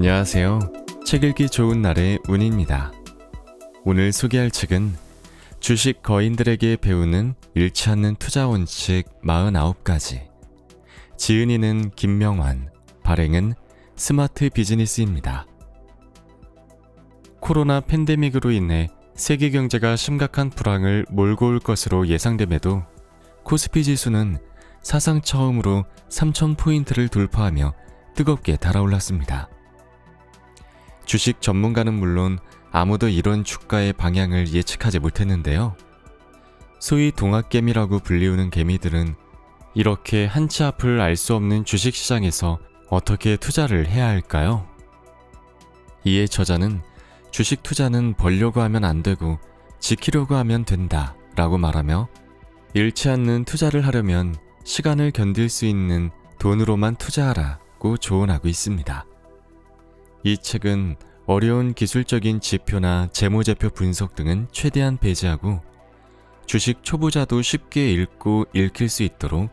안녕하세요. 책 읽기 좋은 날의 운입니다. 오늘 소개할 책은 주식 거인들에게 배우는 잃지 않는 투자 원칙 49가지. 지은이는 김명환, 발행은 스마트 비즈니스입니다. 코로나 팬데믹으로 인해 세계 경제가 심각한 불황을 몰고 올 것으로 예상됨에도 코스피 지수는 사상 처음으로 3,000포인트를 돌파하며 뜨겁게 달아올랐습니다. 주식 전문가는 물론 아무도 이런 주가의 방향을 예측하지 못했는데요. 소위 동학개미라고 불리우는 개미들은 이렇게 한치 앞을 알 수 없는 주식시장에서 어떻게 투자를 해야 할까요? 이에 저자는 주식 투자는 벌려고 하면 안 되고 지키려고 하면 된다 라고 말하며 잃지 않는 투자를 하려면 시간을 견딜 수 있는 돈으로만 투자하라고 조언하고 있습니다. 이 책은 어려운 기술적인 지표나 재무제표 분석 등은 최대한 배제하고 주식 초보자도 쉽게 읽고 읽힐 수 있도록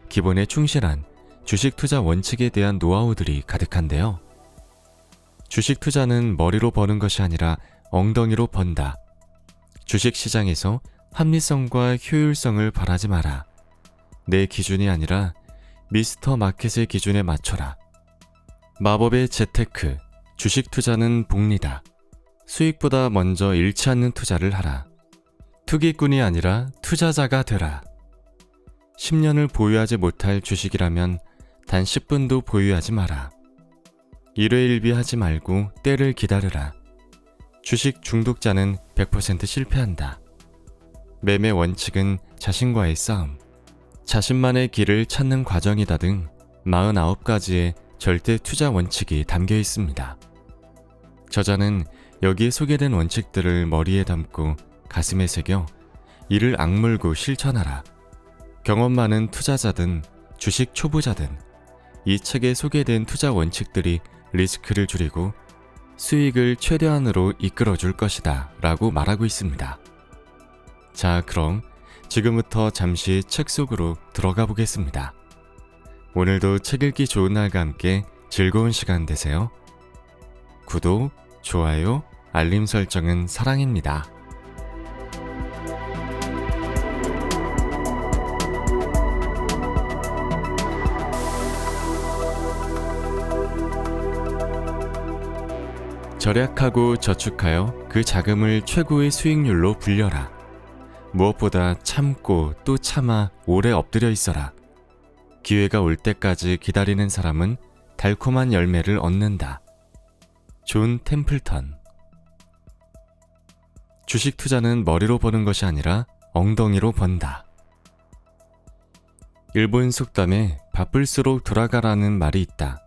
기본에 충실한 주식 투자 원칙에 대한 노하우들이 가득한데요. 주식 투자는 머리로 버는 것이 아니라 엉덩이로 번다. 주식 시장에서 합리성과 효율성을 바라지 마라. 내 기준이 아니라 미스터 마켓의 기준에 맞춰라. 마법의 재테크, 주식 투자는 복리다. 수익보다 먼저 잃지 않는 투자를 하라. 투기꾼이 아니라 투자자가 되라. 10년을 보유하지 못할 주식이라면 단 10분도 보유하지 마라. 일회일비하지 말고 때를 기다려라. 주식 중독자는 100% 실패한다. 매매 원칙은 자신과의 싸움, 자신만의 길을 찾는 과정이다 등 49가지의 절대 투자 원칙이 담겨 있습니다. 저자는 여기에 소개된 원칙들을 머리에 담고 가슴에 새겨 이를 악물고 실천하라. 경험 많은 투자자든 주식 초보자든 이 책에 소개된 투자 원칙들이 리스크를 줄이고 수익을 최대한으로 이끌어줄 것이다 라고 말하고 있습니다. 자, 그럼 지금부터 잠시 책 속으로 들어가 보겠습니다. 오늘도 책 읽기 좋은 날과 함께 즐거운 시간 되세요. 구독, 좋아요, 알림 설정은 사랑입니다. 절약하고 저축하여 그 자금을 최고의 수익률로 불려라. 무엇보다 참고 또 참아 오래 엎드려 있어라. 기회가 올 때까지 기다리는 사람은 달콤한 열매를 얻는다. 존 템플턴. 주식 투자는 머리로 버는 것이 아니라 엉덩이로 번다. 일본 속담에 바쁠수록 돌아가라는 말이 있다.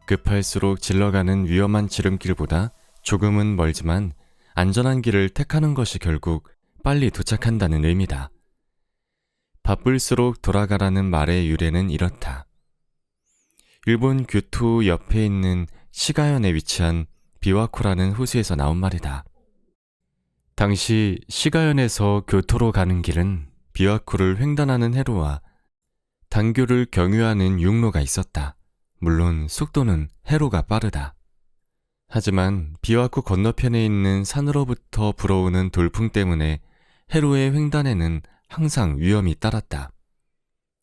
급할수록 질러가는 위험한 지름길보다 조금은 멀지만 안전한 길을 택하는 것이 결국 빨리 도착한다는 의미다. 바쁠수록 돌아가라는 말의 유래는 이렇다. 일본 교토 옆에 있는 시가현에 위치한 비와코라는 호수에서 나온 말이다. 당시 시가현에서 교토로 가는 길은 비와코를 횡단하는 해로와 단교를 경유하는 육로가 있었다. 물론 속도는 해로가 빠르다. 하지만 비와코 건너편에 있는 산으로부터 불어오는 돌풍 때문에 해로의 횡단에는 항상 위험이 따랐다.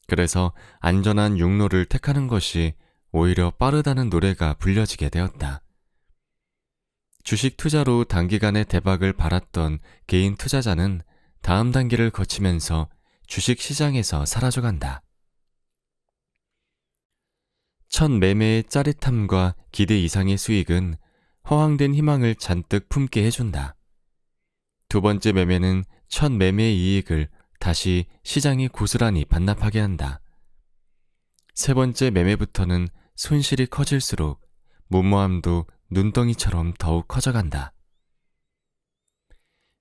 그래서 안전한 육로를 택하는 것이 오히려 빠르다는 노래가 불려지게 되었다. 주식 투자로 단기간에 대박을 바랐던 개인 투자자는 다음 단계를 거치면서 주식 시장에서 사라져간다. 첫 매매의 짜릿함과 기대 이상의 수익은 허황된 희망을 잔뜩 품게 해준다. 두 번째 매매는 첫 매매의 이익을 다시 시장이 고스란히 반납하게 한다. 세 번째 매매부터는 손실이 커질수록 무모함도 눈덩이처럼 더욱 커져간다.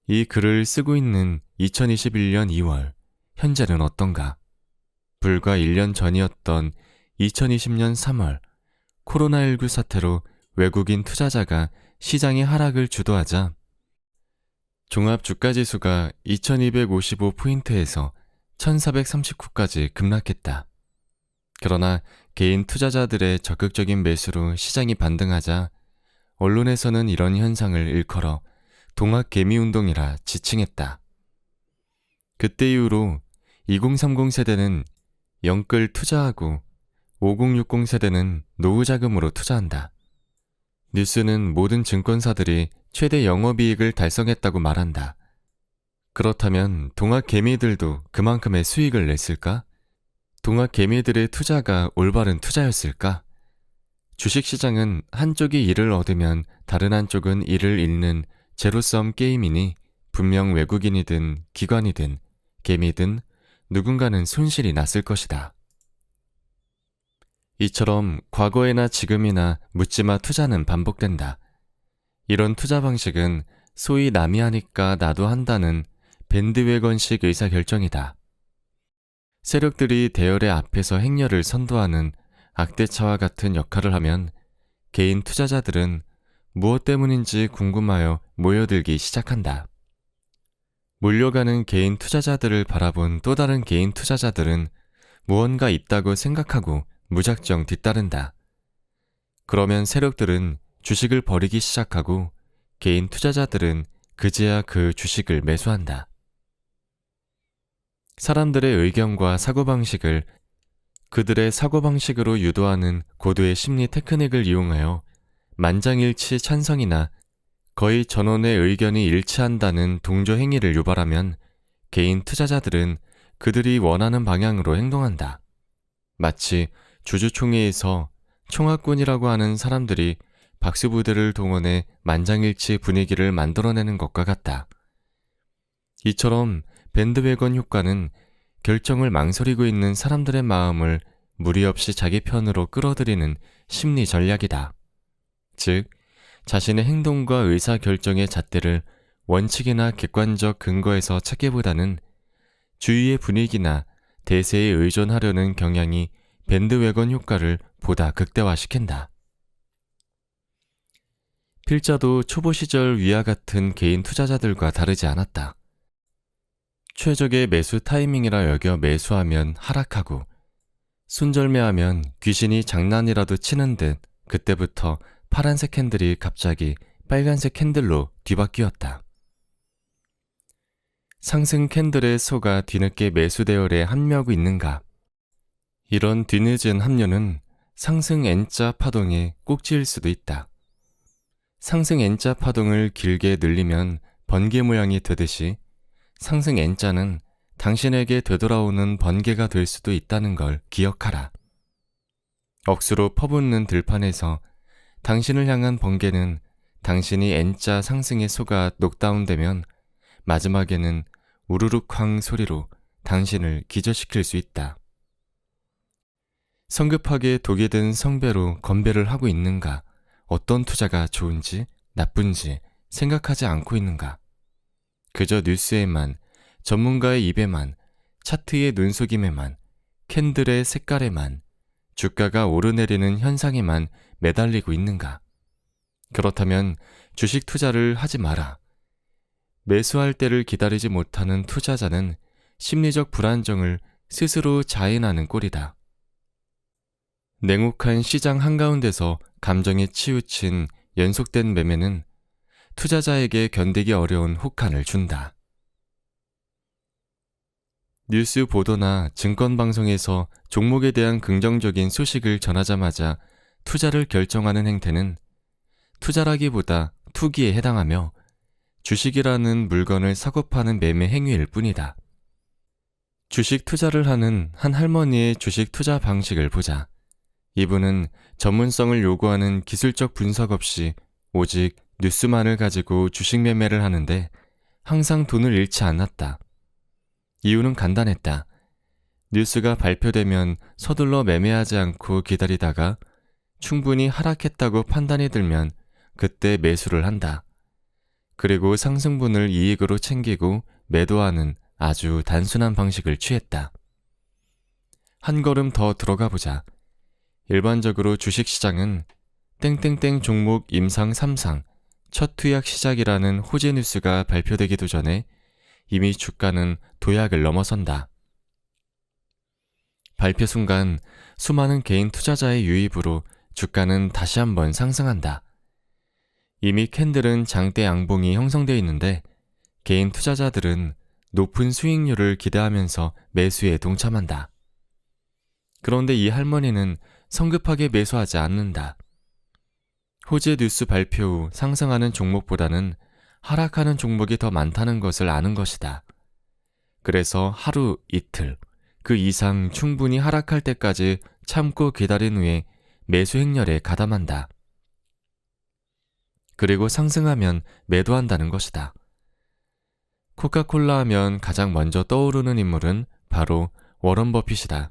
이 글을 쓰고 있는 2021년 2월, 현재는 어떤가? 불과 1년 전이었던 2020년 3월, 코로나19 사태로 외국인 투자자가 시장의 하락을 주도하자 종합주가지수가 2255포인트에서 1439까지 급락했다. 그러나 개인 투자자들의 적극적인 매수로 시장이 반등하자 언론에서는 이런 현상을 일컬어 동학개미운동이라 지칭했다. 그때 이후로 2030 세대는 영끌 투자하고 5060 세대는 노후자금으로 투자한다. 뉴스는 모든 증권사들이 최대 영업이익을 달성했다고 말한다. 그렇다면 동학개미들도 그만큼의 수익을 냈을까? 동학개미들의 투자가 올바른 투자였을까? 주식시장은 한쪽이 이를 얻으면 다른 한쪽은 이를 잃는 제로섬 게임이니 분명 외국인이든 기관이든 개미든 누군가는 손실이 났을 것이다. 이처럼 과거에나 지금이나 묻지마 투자는 반복된다. 이런 투자 방식은 소위 남이 하니까 나도 한다는 밴드웨건식 의사결정이다. 세력들이 대열의 앞에서 행렬을 선도하는 악대차와 같은 역할을 하면 개인 투자자들은 무엇 때문인지 궁금하여 모여들기 시작한다. 몰려가는 개인 투자자들을 바라본 또 다른 개인 투자자들은 무언가 있다고 생각하고 무작정 뒤따른다. 그러면 세력들은 주식을 버리기 시작하고 개인 투자자들은 그제야 그 주식을 매수한다. 사람들의 의견과 사고방식을 그들의 사고방식으로 유도하는 고도의 심리 테크닉을 이용하여 만장일치 찬성이나 거의 전원의 의견이 일치한다는 동조 행위를 유발하면 개인 투자자들은 그들이 원하는 방향으로 행동한다. 마치 주주총회에서 총학군이라고 하는 사람들이 박수부대를 동원해 만장일치 분위기를 만들어내는 것과 같다. 이처럼 밴드웨건 효과는 결정을 망설이고 있는 사람들의 마음을 무리 없이 자기 편으로 끌어들이는 심리 전략이다. 즉, 자신의 행동과 의사결정의 잣대를 원칙이나 객관적 근거에서 찾기보다는 주위의 분위기나 대세에 의존하려는 경향이 밴드웨건 효과를 보다 극대화시킨다. 필자도 초보 시절 위와 같은 개인 투자자들과 다르지 않았다. 최적의 매수 타이밍이라 여겨 매수하면 하락하고 손절매하면 귀신이 장난이라도 치는 듯 그때부터 파란색 캔들이 갑자기 빨간색 캔들로 뒤바뀌었다. 상승 캔들의 소가 뒤늦게 매수 대열에 합류하고 있는가? 이런 뒤늦은 합류는 상승 N자 파동의 꼭지일 수도 있다. 상승 N자 파동을 길게 늘리면 번개 모양이 되듯이 상승 N자는 당신에게 되돌아오는 번개가 될 수도 있다는 걸 기억하라. 억수로 퍼붓는 들판에서 당신을 향한 번개는 당신이 N자 상승의 소가 녹다운되면 마지막에는 우르륵쾅 소리로 당신을 기절시킬 수 있다. 성급하게 독이 든 성배로 건배를 하고 있는가? 어떤 투자가 좋은지 나쁜지 생각하지 않고 있는가? 그저 뉴스에만, 전문가의 입에만, 차트의 눈속임에만, 캔들의 색깔에만, 주가가 오르내리는 현상에만 매달리고 있는가? 그렇다면 주식 투자를 하지 마라. 매수할 때를 기다리지 못하는 투자자는 심리적 불안정을 스스로 자인하는 꼴이다. 냉혹한 시장 한가운데서 감정에 치우친 연속된 매매는 투자자에게 견디기 어려운 혹한을 준다. 뉴스 보도나 증권방송에서 종목에 대한 긍정적인 소식을 전하자마자 투자를 결정하는 행태는 투자라기보다 투기에 해당하며 주식이라는 물건을 사고 파는 매매 행위일 뿐이다. 주식 투자를 하는 한 할머니의 주식 투자 방식을 보자. 이분은 전문성을 요구하는 기술적 분석 없이 오직 뉴스만을 가지고 주식 매매를 하는데 항상 돈을 잃지 않았다. 이유는 간단했다. 뉴스가 발표되면 서둘러 매매하지 않고 기다리다가 충분히 하락했다고 판단이 들면 그때 매수를 한다. 그리고 상승분을 이익으로 챙기고 매도하는 아주 단순한 방식을 취했다. 한 걸음 더 들어가 보자. 일반적으로 주식시장은 땡땡땡 종목 임상 3상 첫 투약 시작이라는 호재 뉴스가 발표되기도 전에 이미 주가는 도약을 넘어선다. 발표 순간 수많은 개인 투자자의 유입으로 주가는 다시 한번 상승한다. 이미 캔들은 장대 양봉이 형성되어 있는데 개인 투자자들은 높은 수익률을 기대하면서 매수에 동참한다. 그런데 이 할머니는 성급하게 매수하지 않는다. 호재 뉴스 발표 후 상승하는 종목보다는 하락하는 종목이 더 많다는 것을 아는 것이다. 그래서 하루, 이틀, 그 이상 충분히 하락할 때까지 참고 기다린 후에 매수 행렬에 가담한다. 그리고 상승하면 매도한다는 것이다. 코카콜라 하면 가장 먼저 떠오르는 인물은 바로 워런 버핏이다.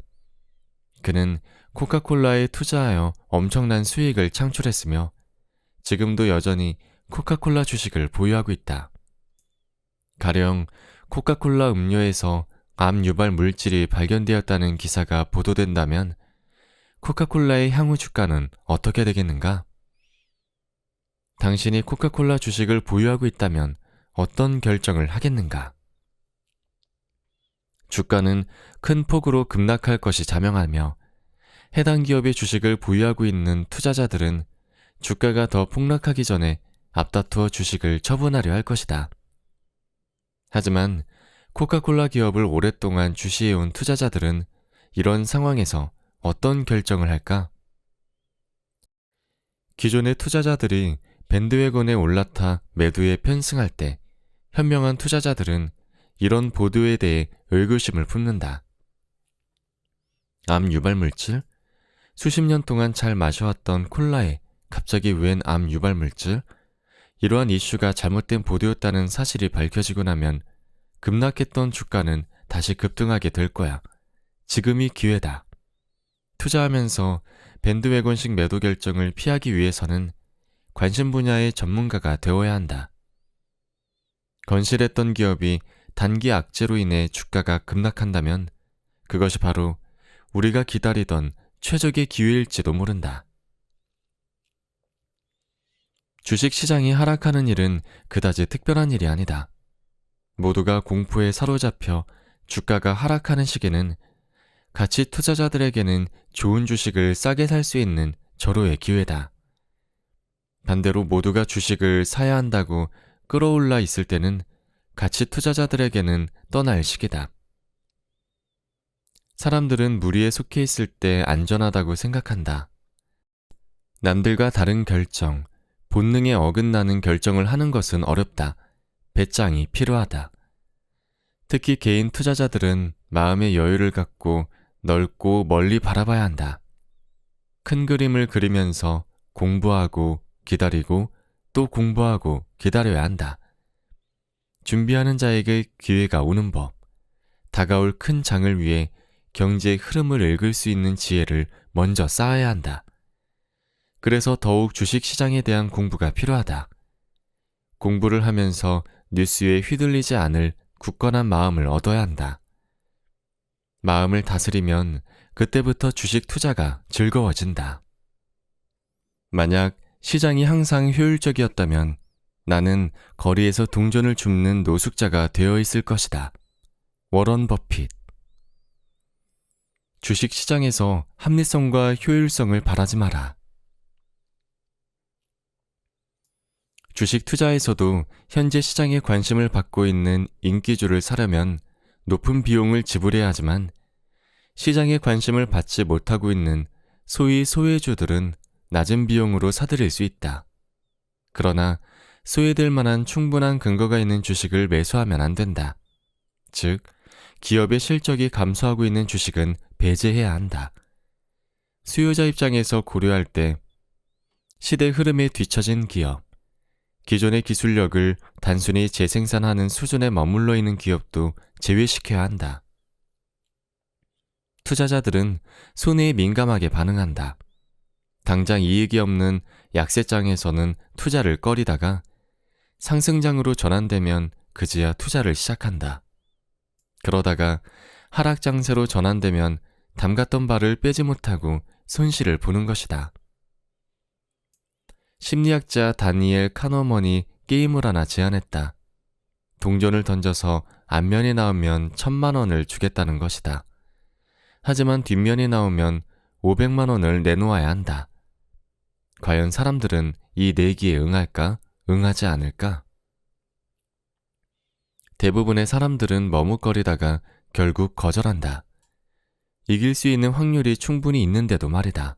그는 코카콜라에 투자하여 엄청난 수익을 창출했으며 지금도 여전히 코카콜라 주식을 보유하고 있다. 가령 코카콜라 음료에서 암 유발 물질이 발견되었다는 기사가 보도된다면 코카콜라의 향후 주가는 어떻게 되겠는가? 당신이 코카콜라 주식을 보유하고 있다면 어떤 결정을 하겠는가? 주가는 큰 폭으로 급락할 것이 자명하며 해당 기업의 주식을 보유하고 있는 투자자들은 주가가 더 폭락하기 전에 앞다투어 주식을 처분하려 할 것이다. 하지만 코카콜라 기업을 오랫동안 주시해온 투자자들은 이런 상황에서 어떤 결정을 할까? 기존의 투자자들이 밴드웨건에 올라타 매도에 편승할 때 현명한 투자자들은 이런 보도에 대해 의구심을 품는다. 암 유발 물질? 수십 년 동안 잘 마셔왔던 콜라에 갑자기 웬 암 유발 물질? 이러한 이슈가 잘못된 보도였다는 사실이 밝혀지고 나면 급락했던 주가는 다시 급등하게 될 거야. 지금이 기회다. 투자하면서 밴드웨건식 매도 결정을 피하기 위해서는 관심 분야의 전문가가 되어야 한다. 건실했던 기업이 단기 악재로 인해 주가가 급락한다면 그것이 바로 우리가 기다리던 최적의 기회일지도 모른다. 주식시장이 하락하는 일은 그다지 특별한 일이 아니다. 모두가 공포에 사로잡혀 주가가 하락하는 시기는 가치 투자자들에게는 좋은 주식을 싸게 살 수 있는 절호의 기회다. 반대로 모두가 주식을 사야 한다고 끌어올라 있을 때는 가치 투자자들에게는 떠날 시기다. 사람들은 무리에 속해 있을 때 안전하다고 생각한다. 남들과 다른 결정, 본능에 어긋나는 결정을 하는 것은 어렵다. 배짱이 필요하다. 특히 개인 투자자들은 마음의 여유를 갖고 넓고 멀리 바라봐야 한다. 큰 그림을 그리면서 공부하고 기다리고 또 공부하고 기다려야 한다. 준비하는 자에게 기회가 오는 법, 다가올 큰 장을 위해 경제의 흐름을 읽을 수 있는 지혜를 먼저 쌓아야 한다. 그래서 더욱 주식시장에 대한 공부가 필요하다. 공부를 하면서 뉴스에 휘둘리지 않을 굳건한 마음을 얻어야 한다. 마음을 다스리면 그때부터 주식 투자가 즐거워진다. 만약 시장이 항상 효율적이었다면 나는 거리에서 동전을 줍는 노숙자가 되어 있을 것이다. 워런 버핏. 주식시장에서 합리성과 효율성을 바라지 마라. 주식 투자에서도 현재 시장에 관심을 받고 있는 인기주를 사려면 높은 비용을 지불해야 하지만 시장에 관심을 받지 못하고 있는 소위 소외주들은 낮은 비용으로 사들일 수 있다. 그러나 소외될 만한 충분한 근거가 있는 주식을 매수하면 안 된다. 즉, 기업의 실적이 감소하고 있는 주식은 배제해야 한다. 수요자 입장에서 고려할 때 시대 흐름에 뒤처진 기업, 기존의 기술력을 단순히 재생산하는 수준에 머물러 있는 기업도 제외시켜야 한다. 투자자들은 손해에 민감하게 반응한다. 당장 이익이 없는 약세장에서는 투자를 꺼리다가 상승장으로 전환되면 그제야 투자를 시작한다. 그러다가 하락장세로 전환되면 담갔던 발을 빼지 못하고 손실을 보는 것이다. 심리학자 다니엘 카너먼이 게임을 하나 제안했다. 동전을 던져서 앞면이 나오면 1,000만 원을 주겠다는 것이다. 하지만 뒷면이 나오면 500만 원을 내놓아야 한다. 과연 사람들은 이 내기에 응할까? 응하지 않을까? 대부분의 사람들은 머뭇거리다가 결국 거절한다. 이길 수 있는 확률이 충분히 있는데도 말이다.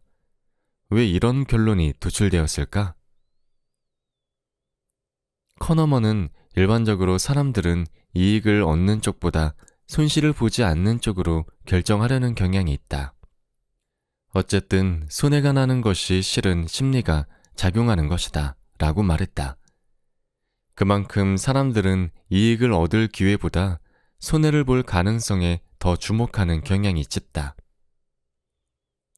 왜 이런 결론이 도출되었을까? 커너먼은 일반적으로 사람들은 이익을 얻는 쪽보다 손실을 보지 않는 쪽으로 결정하려는 경향이 있다. 어쨌든 손해가 나는 것이 실은 심리가 작용하는 것이다 라고 말했다. 그만큼 사람들은 이익을 얻을 기회보다 손해를 볼 가능성에 더 주목하는 경향이 짙다.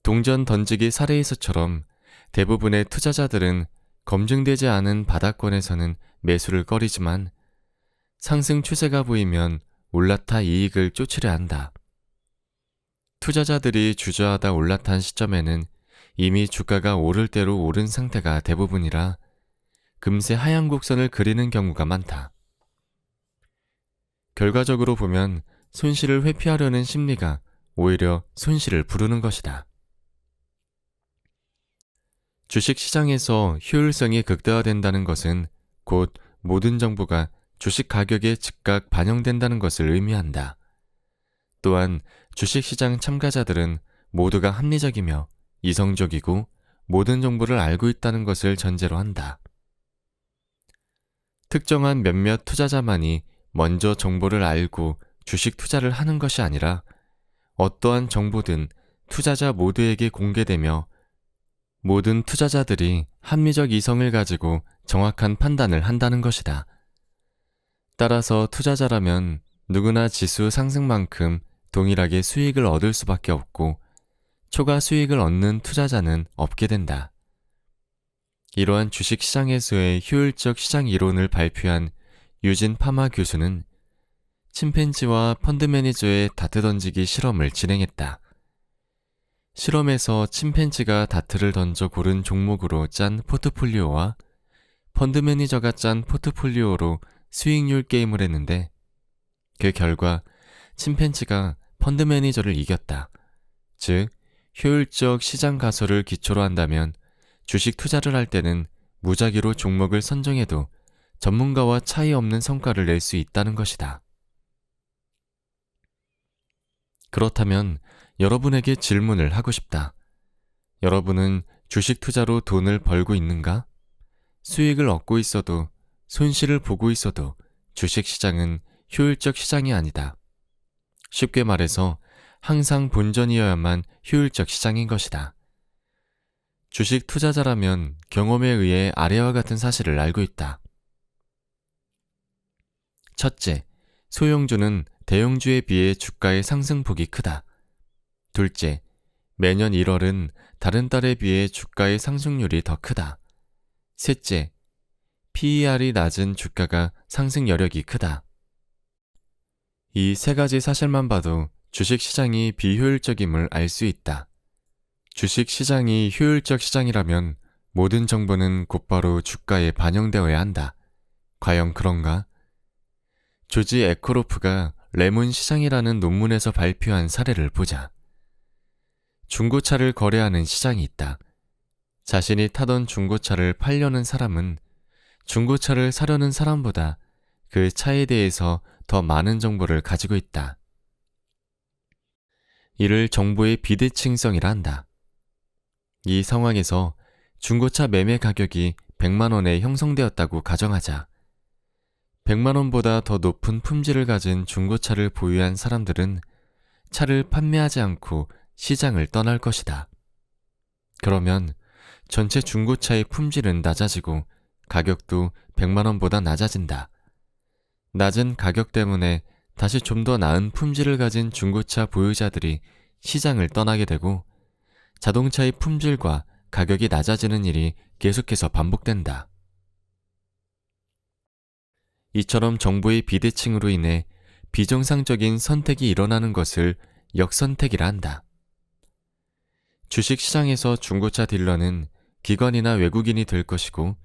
동전 던지기 사례에서처럼 대부분의 투자자들은 검증되지 않은 바닥권에서는 매수를 꺼리지만 상승 추세가 보이면 올라타 이익을 쫓으려 한다. 투자자들이 주저하다 올라탄 시점에는 이미 주가가 오를 대로 오른 상태가 대부분이라 금세 하향 곡선을 그리는 경우가 많다. 결과적으로 보면 손실을 회피하려는 심리가 오히려 손실을 부르는 것이다. 주식시장에서 효율성이 극대화된다는 것은 곧 모든 정보가 주식 가격에 즉각 반영된다는 것을 의미한다. 또한 주식시장 참가자들은 모두가 합리적이며 이성적이고 모든 정보를 알고 있다는 것을 전제로 한다. 특정한 몇몇 투자자만이 먼저 정보를 알고 주식 투자를 하는 것이 아니라 어떠한 정보든 투자자 모두에게 공개되며 모든 투자자들이 합리적 이성을 가지고 정확한 판단을 한다는 것이다. 따라서 투자자라면 누구나 지수 상승만큼 동일하게 수익을 얻을 수밖에 없고 초과 수익을 얻는 투자자는 없게 된다. 이러한 주식시장에서의 효율적 시장 이론을 발표한 유진 파마 교수는 침팬지와 펀드 매니저의 다트 던지기 실험을 진행했다. 실험에서 침팬지가 다트를 던져 고른 종목으로 짠 포트폴리오와 펀드 매니저가 짠 포트폴리오로 수익률 게임을 했는데 그 결과 침팬지가 펀드 매니저를 이겼다. 즉, 효율적 시장 가설을 기초로 한다면 주식 투자를 할 때는 무작위로 종목을 선정해도 전문가와 차이 없는 성과를 낼 수 있다는 것이다. 그렇다면 여러분에게 질문을 하고 싶다. 여러분은 주식 투자로 돈을 벌고 있는가? 수익을 얻고 있어도 손실을 보고 있어도 주식 시장은 효율적 시장이 아니다. 쉽게 말해서 항상 본전이어야만 효율적 시장인 것이다. 주식 투자자라면 경험에 의해 아래와 같은 사실을 알고 있다. 첫째, 소형주는 대형주에 비해 주가의 상승폭이 크다. 둘째, 매년 1월은 다른 달에 비해 주가의 상승률이 더 크다. 셋째, PER이 낮은 주가가 상승 여력이 크다. 이 세 가지 사실만 봐도 주식시장이 비효율적임을 알 수 있다. 주식시장이 효율적 시장이라면 모든 정보는 곧바로 주가에 반영되어야 한다. 과연 그런가? 조지 에커로프가 레몬 시장이라는 논문에서 발표한 사례를 보자. 중고차를 거래하는 시장이 있다. 자신이 타던 중고차를 팔려는 사람은 중고차를 사려는 사람보다 그 차에 대해서 더 많은 정보를 가지고 있다. 이를 정보의 비대칭성이라 한다. 이 상황에서 중고차 매매 가격이 100만 원에 형성되었다고 가정하자 100만 원보다 더 높은 품질을 가진 중고차를 보유한 사람들은 차를 판매하지 않고 시장을 떠날 것이다. 그러면 전체 중고차의 품질은 낮아지고 가격도 100만 원보다 낮아진다. 낮은 가격 때문에 다시 좀 더 나은 품질을 가진 중고차 보유자들이 시장을 떠나게 되고 자동차의 품질과 가격이 낮아지는 일이 계속해서 반복된다. 이처럼 정보의 비대칭으로 인해 비정상적인 선택이 일어나는 것을 역선택이라 한다. 주식시장에서 중고차 딜러는 기관이나 외국인이 될 것이고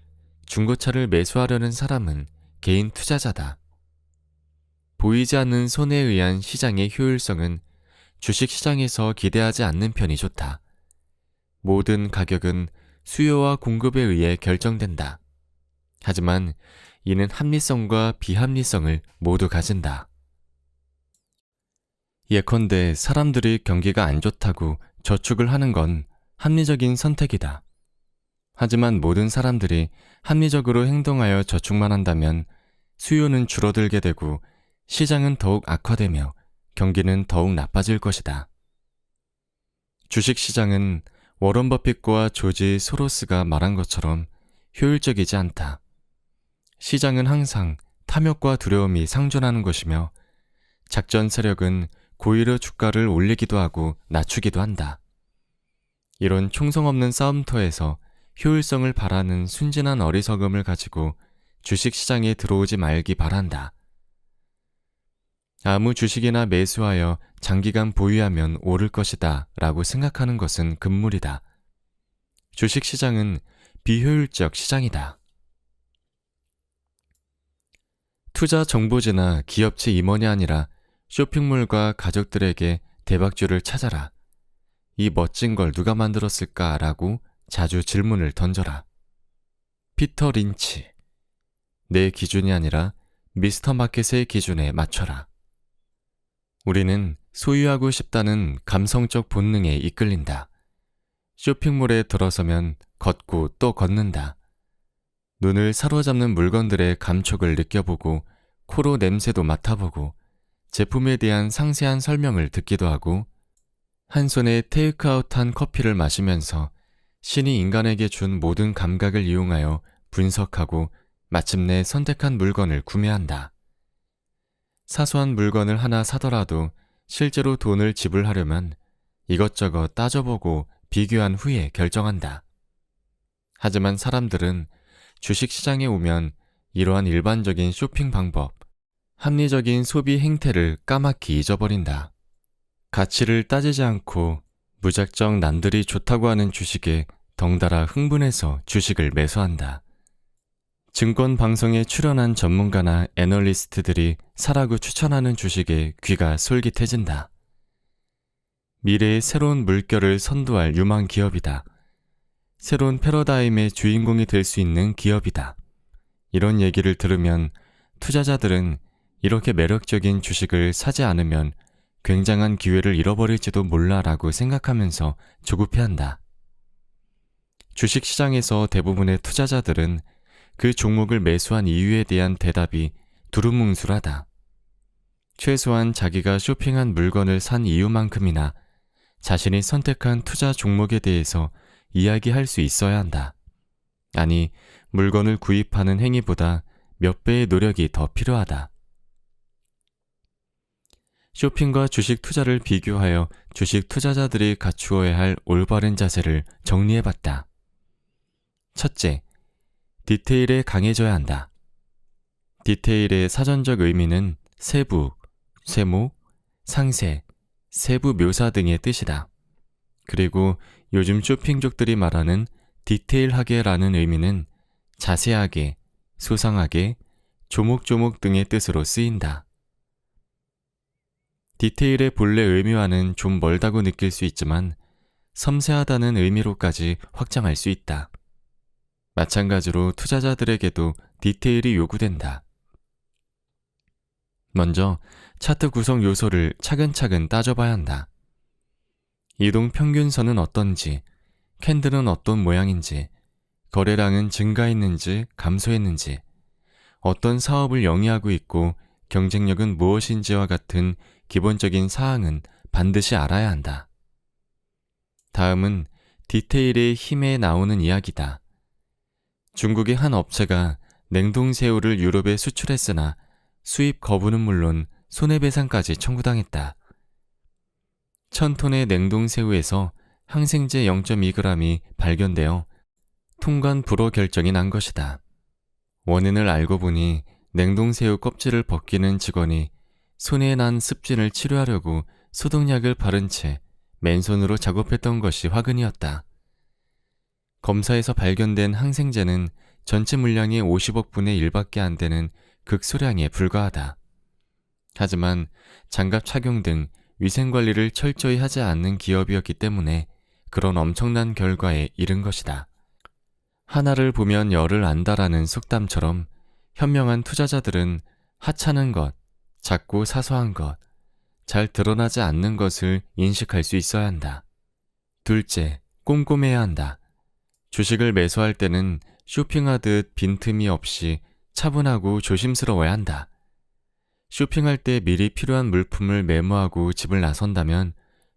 중고차를 매수하려는 사람은 개인 투자자다. 보이지 않는 손해에 의한 시장의 효율성은 주식시장에서 기대하지 않는 편이 좋다. 모든 가격은 수요와 공급에 의해 결정된다. 하지만 이는 합리성과 비합리성을 모두 가진다. 예컨대 사람들이 경기가 안 좋다고 저축을 하는 건 합리적인 선택이다. 하지만 모든 사람들이 합리적으로 행동하여 저축만 한다면 수요는 줄어들게 되고 시장은 더욱 악화되며 경기는 더욱 나빠질 것이다. 주식시장은 워런 버핏과 조지 소로스가 말한 것처럼 효율적이지 않다. 시장은 항상 탐욕과 두려움이 상존하는 것이며 작전 세력은 고의로 주가를 올리기도 하고 낮추기도 한다. 이런 총성 없는 싸움터에서 효율성을 바라는 순진한 어리석음을 가지고 주식시장에 들어오지 말기 바란다. 아무 주식이나 매수하여 장기간 보유하면 오를 것이다 라고 생각하는 것은 금물이다. 주식시장은 비효율적 시장이다. 투자 정보지나 기업체 임원이 아니라 쇼핑몰과 가족들에게 대박주를 찾아라. 이 멋진 걸 누가 만들었을까? 라고 자주 질문을 던져라. 피터 린치. 내 기준이 아니라 미스터 마켓의 기준에 맞춰라. 우리는 소유하고 싶다는 감성적 본능에 이끌린다. 쇼핑몰에 들어서면 걷고 또 걷는다. 눈을 사로잡는 물건들의 감촉을 느껴보고 코로 냄새도 맡아보고 제품에 대한 상세한 설명을 듣기도 하고 한 손에 테이크아웃한 커피를 마시면서 신이 인간에게 준 모든 감각을 이용하여 분석하고 마침내 선택한 물건을 구매한다. 사소한 물건을 하나 사더라도 실제로 돈을 지불하려면 이것저것 따져보고 비교한 후에 결정한다. 하지만 사람들은 주식시장에 오면 이러한 일반적인 쇼핑 방법, 합리적인 소비 행태를 까맣게 잊어버린다. 가치를 따지지 않고 무작정 남들이 좋다고 하는 주식에 덩달아 흥분해서 주식을 매수한다. 증권 방송에 출연한 전문가나 애널리스트들이 사라고 추천하는 주식에 귀가 솔깃해진다. 미래의 새로운 물결을 선도할 유망 기업이다. 새로운 패러다임의 주인공이 될 수 있는 기업이다. 이런 얘기를 들으면 투자자들은 이렇게 매력적인 주식을 사지 않으면 굉장한 기회를 잃어버릴지도 몰라라고 생각하면서 조급해한다. 주식시장에서 대부분의 투자자들은 그 종목을 매수한 이유에 대한 대답이 두루뭉술하다. 최소한 자기가 쇼핑한 물건을 산 이유만큼이나 자신이 선택한 투자 종목에 대해서 이야기할 수 있어야 한다. 아니, 물건을 구입하는 행위보다 몇 배의 노력이 더 필요하다. 쇼핑과 주식 투자를 비교하여 주식 투자자들이 갖추어야 할 올바른 자세를 정리해봤다. 첫째, 디테일에 강해져야 한다. 디테일의 사전적 의미는 세부, 세모, 상세, 세부 묘사 등의 뜻이다. 그리고 요즘 쇼핑족들이 말하는 디테일하게라는 의미는 자세하게, 소상하게, 조목조목 등의 뜻으로 쓰인다. 디테일의 본래 의미와는 좀 멀다고 느낄 수 있지만 섬세하다는 의미로까지 확장할 수 있다. 마찬가지로 투자자들에게도 디테일이 요구된다. 먼저 차트 구성 요소를 차근차근 따져봐야 한다. 이동 평균선은 어떤지, 캔들은 어떤 모양인지, 거래량은 증가했는지 감소했는지, 어떤 사업을 영위하고 있고 경쟁력은 무엇인지와 같은 기본적인 사항은 반드시 알아야 한다. 다음은 디테일의 힘에 나오는 이야기다. 중국의 한 업체가 냉동새우를 유럽에 수출했으나 수입 거부는 물론 손해배상까지 청구당했다. 1000톤의 냉동새우에서 항생제 0.2g이 발견되어 통관 불허 결정이 난 것이다. 원인을 알고 보니 냉동새우 껍질을 벗기는 직원이 손에 난 습진을 치료하려고 소독약을 바른 채 맨손으로 작업했던 것이 화근이었다. 검사에서 발견된 항생제는 전체 물량의 50억 분의 1밖에 안 되는 극소량에 불과하다. 하지만 장갑 착용 등 위생관리를 철저히 하지 않는 기업이었기 때문에 그런 엄청난 결과에 이른 것이다. 하나를 보면 열을 안다라는 속담처럼 현명한 투자자들은 하찮은 것, 작고 사소한 것, 잘 드러나지 않는 것을 인식할 수 있어야 한다. 둘째, 꼼꼼해야 한다. 주식을 매수할 때는 쇼핑하듯 빈틈이 없이 차분하고 조심스러워야 한다. 쇼핑할 때 미리 필요한 물품을 메모하고 집을 나선다면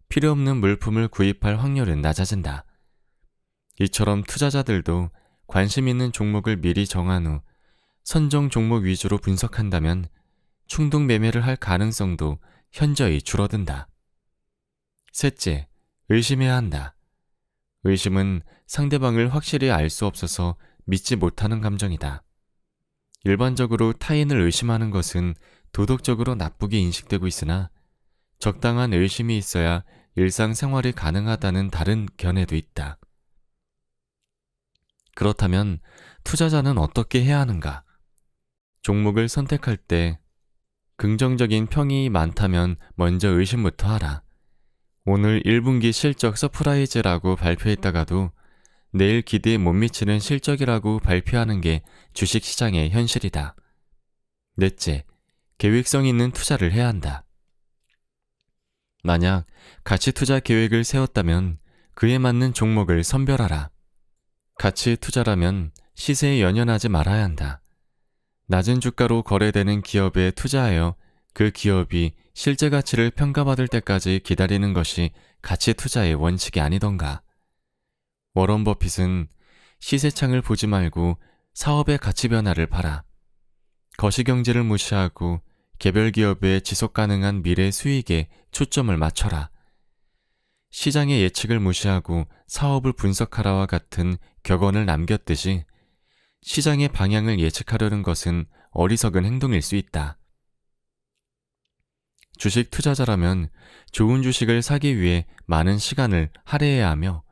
필요 없는 물품을 구입할 확률은 낮아진다. 이처럼 투자자들도 관심 있는 종목을 미리 정한 후 선정 종목 위주로 분석한다면 충동 매매를 할 가능성도 현저히 줄어든다. 셋째, 의심해야 한다. 의심은 상대방을 확실히 알 수 없어서 믿지 못하는 감정이다. 일반적으로 타인을 의심하는 것은 도덕적으로 나쁘게 인식되고 있으나 적당한 의심이 있어야 일상생활이 가능하다는 다른 견해도 있다. 그렇다면 투자자는 어떻게 해야 하는가? 종목을 선택할 때 긍정적인 평이 많다면 먼저 의심부터 하라. 오늘 1분기 실적 서프라이즈라고 발표했다가도 내일 기대에 못 미치는 실적이라고 발표하는 게 주식시장의 현실이다. 넷째, 계획성 있는 투자를 해야 한다. 만약 가치 투자 계획을 세웠다면 그에 맞는 종목을 선별하라. 가치 투자라면 시세에 연연하지 말아야 한다. 낮은 주가로 거래되는 기업에 투자하여 그 기업이 실제 가치를 평가받을 때까지 기다리는 것이 가치 투자의 원칙이 아니던가. 워런 버핏은 시세창을 보지 말고 사업의 가치 변화를 봐라. 거시경제를 무시하고 개별 기업의 지속 가능한 미래 수익에 초점을 맞춰라. 시장의 예측을 무시하고 사업을 분석하라와 같은 격언을 남겼듯이 시장의 방향을 예측하려는 것은 어리석은 행동일 수 있다. 주식 투자자라면 좋은 주식을 사기 위해 많은 시간을 할애해야 하며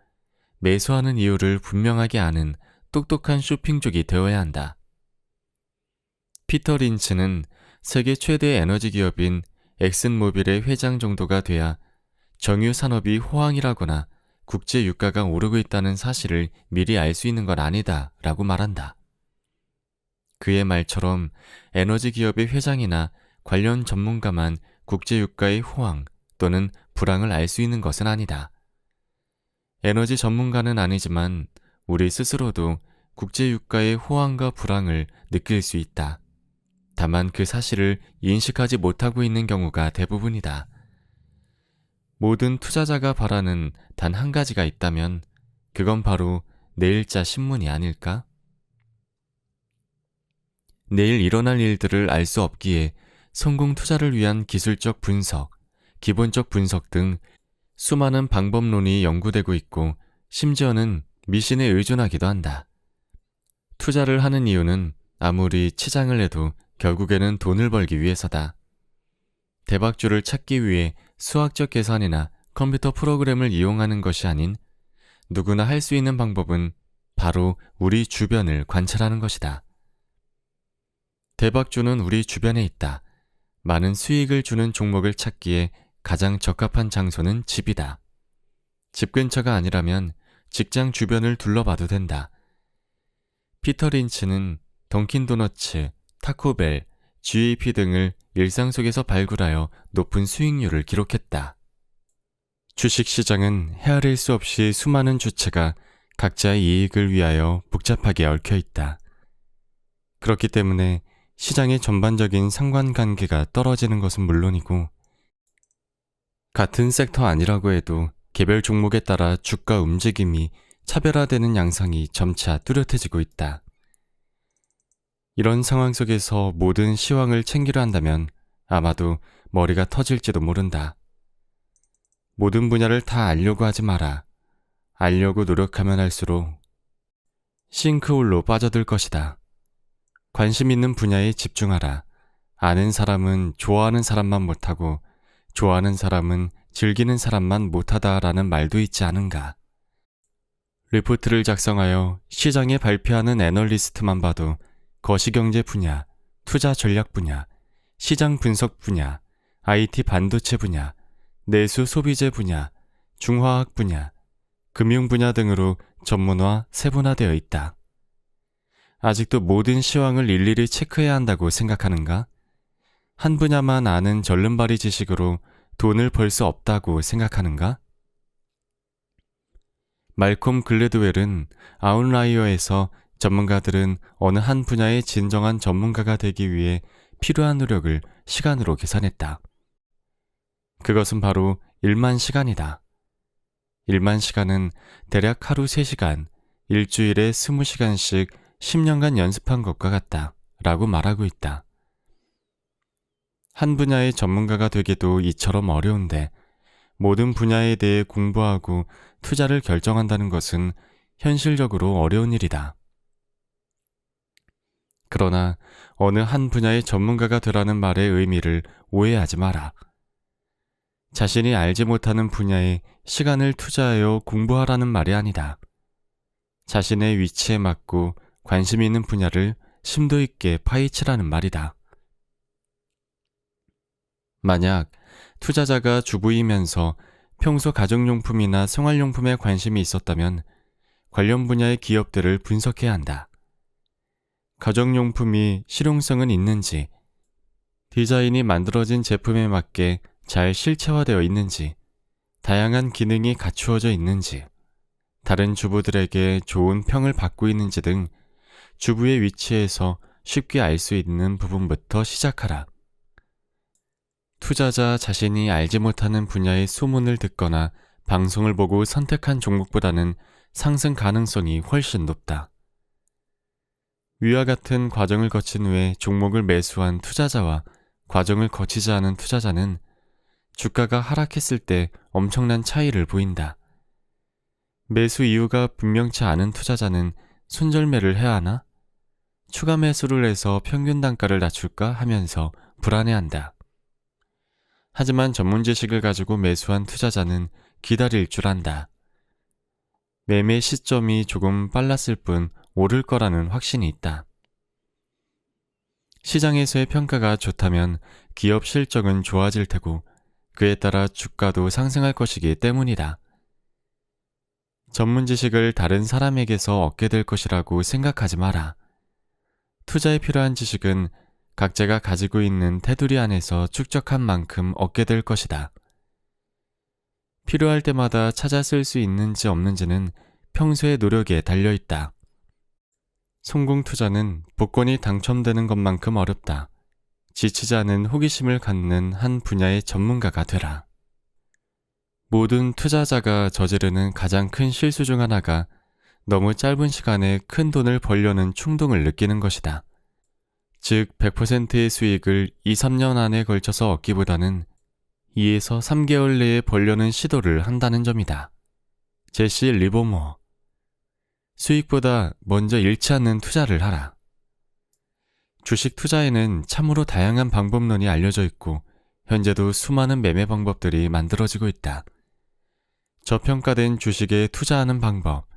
매수하는 이유를 분명하게 아는 똑똑한 쇼핑족이 되어야 한다. 피터 린츠는 세계 최대 에너지 기업인 엑슨모빌의 회장 정도가 돼야 정유 산업이 호황이라거나 국제 유가가 오르고 있다는 사실을 미리 알 수 있는 건 아니다 라고 말한다. 그의 말처럼 에너지 기업의 회장이나 관련 전문가만 국제 유가의 호황 또는 불황을 알 수 있는 것은 아니다. 에너지 전문가는 아니지만 우리 스스로도 국제 유가의 호황과 불황을 느낄 수 있다. 다만 그 사실을 인식하지 못하고 있는 경우가 대부분이다. 모든 투자자가 바라는 단 한 가지가 있다면 그건 바로 내일자 신문이 아닐까? 내일 일어날 일들을 알 수 없기에 성공 투자를 위한 기술적 분석, 기본적 분석 등 수많은 방법론이 연구되고 있고 심지어는 미신에 의존하기도 한다. 투자를 하는 이유는 아무리 치장을 해도 결국에는 돈을 벌기 위해서다. 대박주를 찾기 위해 수학적 계산이나 컴퓨터 프로그램을 이용하는 것이 아닌 누구나 할 수 있는 방법은 바로 우리 주변을 관찰하는 것이다. 대박주는 우리 주변에 있다. 많은 수익을 주는 종목을 찾기에 가장 적합한 장소는 집이다. 집 근처가 아니라면 직장 주변을 둘러봐도 된다. 피터 린츠는 던킨도너츠, 타코벨, GAP 등을 일상 속에서 발굴하여 높은 수익률을 기록했다. 주식시장은 헤아릴 수 없이 수많은 주체가 각자의 이익을 위하여 복잡하게 얽혀 있다. 그렇기 때문에 시장의 전반적인 상관관계가 떨어지는 것은 물론이고 같은 섹터 아니라고 해도 개별 종목에 따라 주가 움직임이 차별화되는 양상이 점차 뚜렷해지고 있다. 이런 상황 속에서 모든 시황을 챙기려 한다면 아마도 머리가 터질지도 모른다. 모든 분야를 다 알려고 하지 마라. 알려고 노력하면 할수록 싱크홀로 빠져들 것이다. 관심 있는 분야에 집중하라. 아는 사람은 좋아하는 사람만 못하고 좋아하는 사람은 즐기는 사람만 못하다라는 말도 있지 않은가. 리포트를 작성하여 시장에 발표하는 애널리스트만 봐도 거시경제 분야, 투자 전략 분야, 시장 분석 분야, IT 반도체 분야, 내수 소비재 분야, 중화학 분야, 금융 분야 등으로 전문화, 세분화되어 있다. 아직도 모든 시황을 일일이 체크해야 한다고 생각하는가? 한 분야만 아는 절름발이 지식으로 돈을 벌 수 없다고 생각하는가? 말콤 글래드웰은 아웃라이어에서 전문가들은 어느 한 분야의 진정한 전문가가 되기 위해 필요한 노력을 시간으로 계산했다. 그것은 바로 1만 시간이다. 1만 시간은 대략 하루 3시간, 일주일에 20시간씩 10년간 연습한 것과 같다 라고 말하고 있다. 한 분야의 전문가가 되기도 이처럼 어려운데 모든 분야에 대해 공부하고 투자를 결정한다는 것은 현실적으로 어려운 일이다. 그러나 어느 한 분야의 전문가가 되라는 말의 의미를 오해하지 마라. 자신이 알지 못하는 분야에 시간을 투자하여 공부하라는 말이 아니다. 자신의 위치에 맞고 관심 있는 분야를 심도 있게 파헤치라는 말이다. 만약 투자자가 주부이면서 평소 가정용품이나 생활용품에 관심이 있었다면 관련 분야의 기업들을 분석해야 한다. 가정용품이 실용성은 있는지, 디자인이 만들어진 제품에 맞게 잘 실체화되어 있는지, 다양한 기능이 갖추어져 있는지, 다른 주부들에게 좋은 평을 받고 있는지 등 주부의 위치에서 쉽게 알 수 있는 부분부터 시작하라. 투자자 자신이 알지 못하는 분야의 소문을 듣거나 방송을 보고 선택한 종목보다는 상승 가능성이 훨씬 높다. 위와 같은 과정을 거친 후에 종목을 매수한 투자자와 과정을 거치지 않은 투자자는 주가가 하락했을 때 엄청난 차이를 보인다. 매수 이유가 분명치 않은 투자자는 손절매를 해야 하나? 추가 매수를 해서 평균 단가를 낮출까 하면서 불안해한다. 하지만 전문 지식을 가지고 매수한 투자자는 기다릴 줄 안다. 매매 시점이 조금 빨랐을 뿐 오를 거라는 확신이 있다. 시장에서의 평가가 좋다면 기업 실적은 좋아질 테고 그에 따라 주가도 상승할 것이기 때문이다. 전문 지식을 다른 사람에게서 얻게 될 것이라고 생각하지 마라. 투자에 필요한 지식은 각자가 가지고 있는 테두리 안에서 축적한 만큼 얻게 될 것이다. 필요할 때마다 찾아 쓸 수 있는지 없는지는 평소의 노력에 달려있다. 성공 투자는 복권이 당첨되는 것만큼 어렵다. 지치지 않은 호기심을 갖는 한 분야의 전문가가 되라. 모든 투자자가 저지르는 가장 큰 실수 중 하나가 너무 짧은 시간에 큰 돈을 벌려는 충동을 느끼는 것이다. 즉 100%의 수익을 2-3년 안에 걸쳐서 얻기보다는 2에서 3개월 내에 벌려는 시도를 한다는 점이다. 제시 리버모어. 수익보다 먼저 잃지 않는 투자를 하라. 주식 투자에는 참으로 다양한 방법론이 알려져 있고 현재도 수많은 매매 방법들이 만들어지고 있다. 저평가된 주식에 투자하는 방법,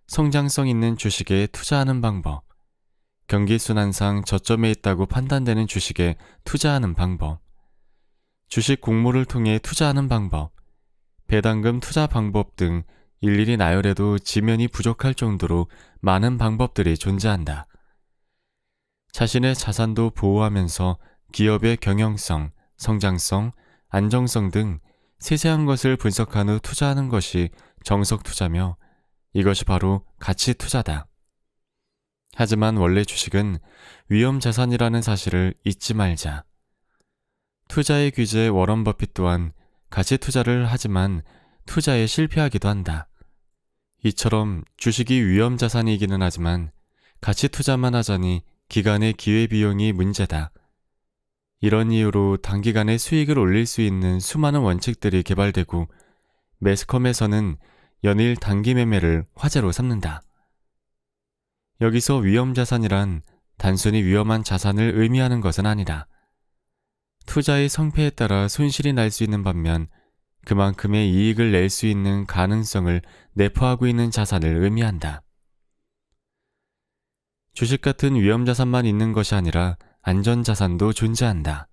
성장성 있는 주식에 투자하는 방법, 경기순환상 저점에 있다고 판단되는 주식에 투자하는 방법, 주식 공모를 통해 투자하는 방법, 배당금 투자 방법 등 일일이 나열해도 지면이 부족할 정도로 많은 방법들이 존재한다. 자신의 자산도 보호하면서 기업의 경영성, 성장성, 안정성 등 세세한 것을 분석한 후 투자하는 것이 정석 투자며 이것이 바로 가치 투자다. 하지만 원래 주식은 위험 자산이라는 사실을 잊지 말자. 투자의 귀재 워런 버핏 또한 가치 투자를 하지만 투자에 실패하기도 한다. 이처럼 주식이 위험 자산이기는 하지만 가치 투자만 하자니 기간의 기회비용이 문제다. 이런 이유로 단기간에 수익을 올릴 수 있는 수많은 원칙들이 개발되고 매스컴에서는 연일 단기 매매를 화제로 삼는다. 여기서 위험 자산이란 단순히 위험한 자산을 의미하는 것은 아니다. 투자의 성패에 따라 손실이 날 수 있는 반면 그만큼의 이익을 낼 수 있는 가능성을 내포하고 있는 자산을 의미한다. 주식 같은 위험 자산만 있는 것이 아니라 안전 자산도 존재한다.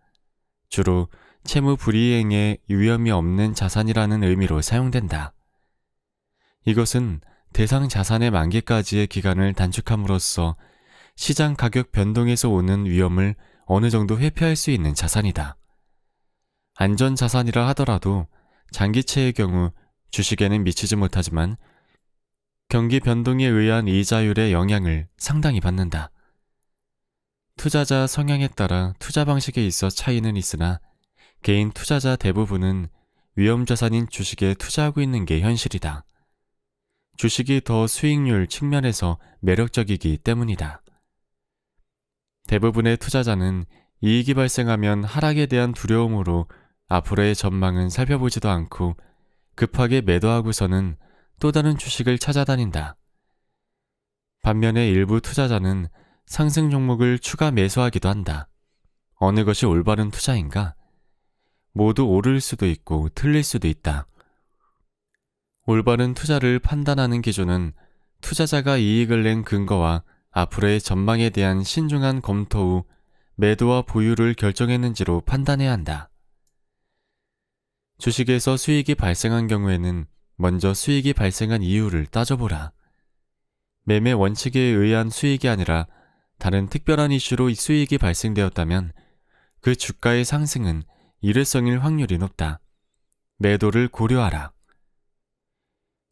주로 채무 불이행에 위험이 없는 자산이라는 의미로 사용된다. 이것은 대상 자산의 만기까지의 기간을 단축함으로써 시장 가격 변동에서 오는 위험을 어느 정도 회피할 수 있는 자산이다. 안전 자산이라 하더라도 장기채의 경우 주식에는 미치지 못하지만 경기 변동에 의한 이자율의 영향을 상당히 받는다. 투자자 성향에 따라 투자 방식에 있어 차이는 있으나 개인 투자자 대부분은 위험 자산인 주식에 투자하고 있는 게 현실이다. 주식이 더 수익률 측면에서 매력적이기 때문이다. 대부분의 투자자는 이익이 발생하면 하락에 대한 두려움으로 앞으로의 전망은 살펴보지도 않고 급하게 매도하고서는 또 다른 주식을 찾아다닌다. 반면에 일부 투자자는 상승 종목을 추가 매수하기도 한다. 어느 것이 올바른 투자인가? 모두 오를 수도 있고 틀릴 수도 있다. 올바른 투자를 판단하는 기준은 투자자가 이익을 낸 근거와 앞으로의 전망에 대한 신중한 검토 후 매도와 보유를 결정했는지로 판단해야 한다. 주식에서 수익이 발생한 경우에는 먼저 수익이 발생한 이유를 따져보라. 매매 원칙에 의한 수익이 아니라 다른 특별한 이슈로 수익이 발생되었다면 그 주가의 상승은 일회성일 확률이 높다. 매도를 고려하라.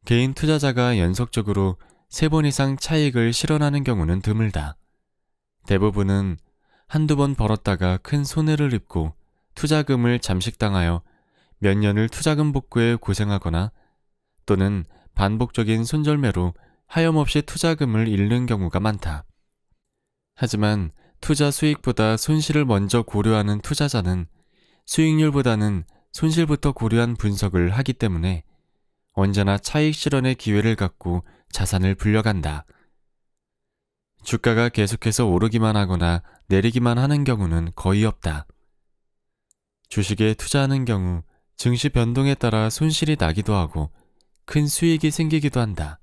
개인 투자자가 연속적으로 3번 이상 차익을 실현하는 경우는 드물다. 대부분은 한두 번 벌었다가 큰 손해를 입고 투자금을 잠식당하여 몇 년을 투자금 복구에 고생하거나 또는 반복적인 손절매로 하염없이 투자금을 잃는 경우가 많다. 하지만 투자 수익보다 손실을 먼저 고려하는 투자자는 수익률보다는 손실부터 고려한 분석을 하기 때문에 언제나 차익 실현의 기회를 갖고 자산을 불려간다. 주가가 계속해서 오르기만 하거나 내리기만 하는 경우는 거의 없다. 주식에 투자하는 경우 증시 변동에 따라 손실이 나기도 하고 큰 수익이 생기기도 한다.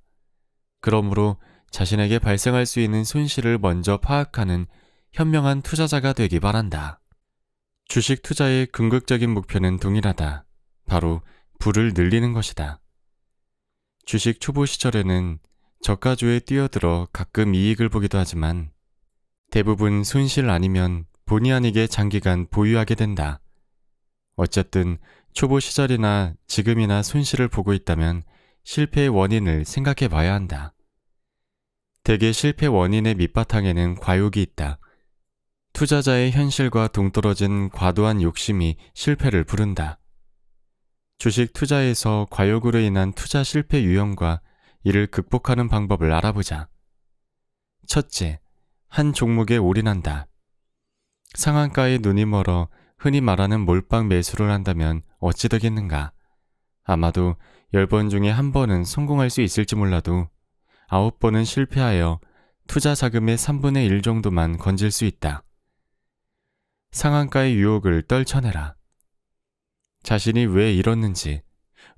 그러므로 자신에게 발생할 수 있는 손실을 먼저 파악하는 현명한 투자자가 되기 바란다. 주식 투자의 궁극적인 목표는 동일하다. 바로 부를 늘리는 것이다. 주식 초보 시절에는 저가주에 뛰어들어 가끔 이익을 보기도 하지만 대부분 손실 아니면 본의 아니게 장기간 보유하게 된다. 어쨌든 초보 시절이나 지금이나 손실을 보고 있다면 실패의 원인을 생각해 봐야 한다. 대개 실패 원인의 밑바탕에는 과욕이 있다. 투자자의 현실과 동떨어진 과도한 욕심이 실패를 부른다. 주식 투자에서 과욕으로 인한 투자 실패 유형과 이를 극복하는 방법을 알아보자. 첫째, 한 종목에 올인한다. 상한가에 눈이 멀어 흔히 말하는 몰빵 매수를 한다면 어찌 되겠는가? 아마도 10번 중에 1번은 성공할 수 있을지 몰라도 9번은 실패하여 투자 자금의 3분의 1 정도만 건질 수 있다. 상한가의 유혹을 떨쳐내라. 자신이 왜 이렇는지,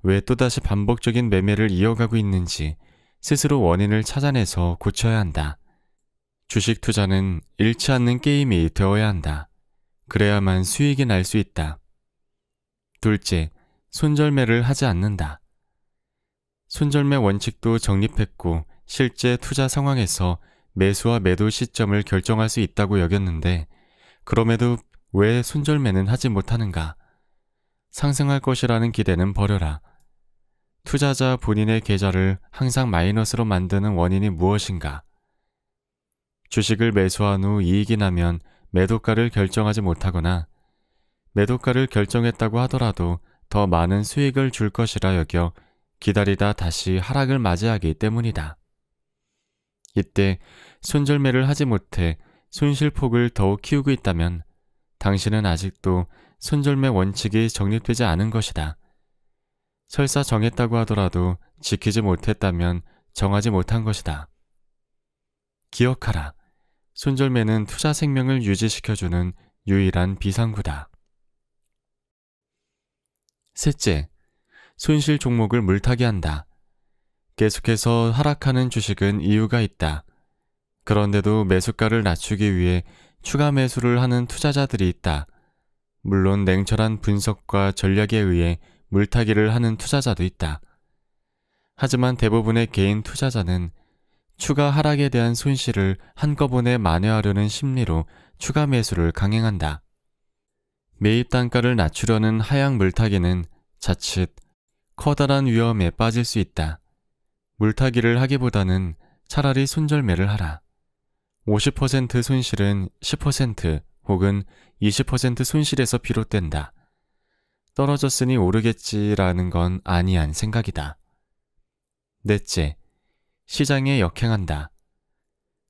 왜 또다시 반복적인 매매를 이어가고 있는지 스스로 원인을 찾아내서 고쳐야 한다. 주식 투자는 잃지 않는 게임이 되어야 한다. 그래야만 수익이 날 수 있다. 둘째, 손절매를 하지 않는다. 손절매 원칙도 정립했고 실제 투자 상황에서 매수와 매도 시점을 결정할 수 있다고 여겼는데 그럼에도 왜 손절매는 하지 못하는가? 상승할 것이라는 기대는 버려라. 투자자 본인의 계좌를 항상 마이너스로 만드는 원인이 무엇인가? 주식을 매수한 후 이익이 나면 매도가를 결정하지 못하거나 매도가를 결정했다고 하더라도 더 많은 수익을 줄 것이라 여겨 기다리다 다시 하락을 맞이하기 때문이다. 이때 손절매를 하지 못해 손실폭을 더욱 키우고 있다면 당신은 아직도 손절매 원칙이 정립되지 않은 것이다. 설사 정했다고 하더라도 지키지 못했다면 정하지 못한 것이다. 기억하라. 손절매는 투자 생명을 유지시켜주는 유일한 비상구다. 셋째, 손실 종목을 물타기 한다. 계속해서 하락하는 주식은 이유가 있다. 그런데도 매수가를 낮추기 위해 추가 매수를 하는 투자자들이 있다. 물론 냉철한 분석과 전략에 의해 물타기를 하는 투자자도 있다. 하지만 대부분의 개인 투자자는 추가 하락에 대한 손실을 한꺼번에 만회하려는 심리로 추가 매수를 강행한다. 매입 단가를 낮추려는 하향 물타기는 자칫 커다란 위험에 빠질 수 있다. 물타기를 하기보다는 차라리 손절매를 하라. 50% 손실은 10% 혹은 20% 손실에서 비롯된다. 떨어졌으니 오르겠지라는 건 아니한 생각이다. 넷째, 시장에 역행한다.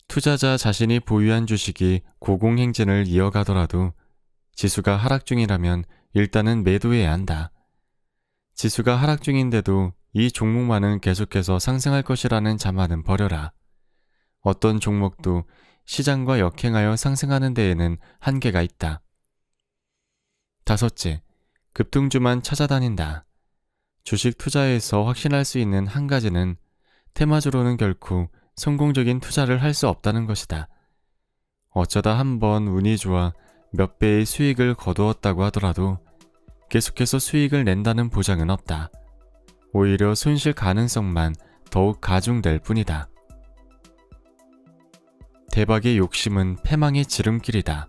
투자자 자신이 보유한 주식이 고공행진을 이어가더라도 지수가 하락 중이라면 일단은 매도해야 한다. 지수가 하락 중인데도 이 종목만은 계속해서 상승할 것이라는 자만은 버려라. 어떤 종목도 시장과 역행하여 상승하는 데에는 한계가 있다. 다섯째, 급등주만 찾아다닌다. 주식 투자에서 확신할 수 있는 한 가지는 테마주로는 결코 성공적인 투자를 할 수 없다는 것이다. 어쩌다 한번 운이 좋아 몇 배의 수익을 거두었다고 하더라도 계속해서 수익을 낸다는 보장은 없다. 오히려 손실 가능성만 더욱 가중될 뿐이다. 대박의 욕심은 패망의 지름길이다.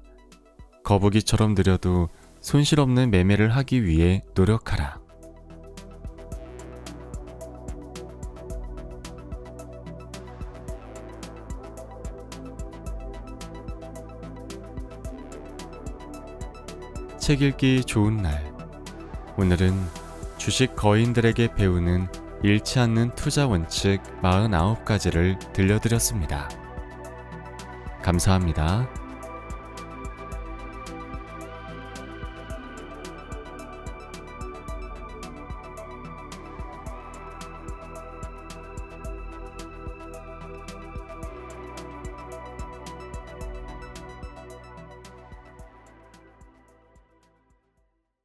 거북이처럼 느려도 손실 없는 매매를 하기 위해 노력하라. 책 읽기 좋은 날. 오늘은 주식 거인들에게 배우는 잃지 않는 투자 원칙 49가지를 들려드렸습니다. 감사합니다.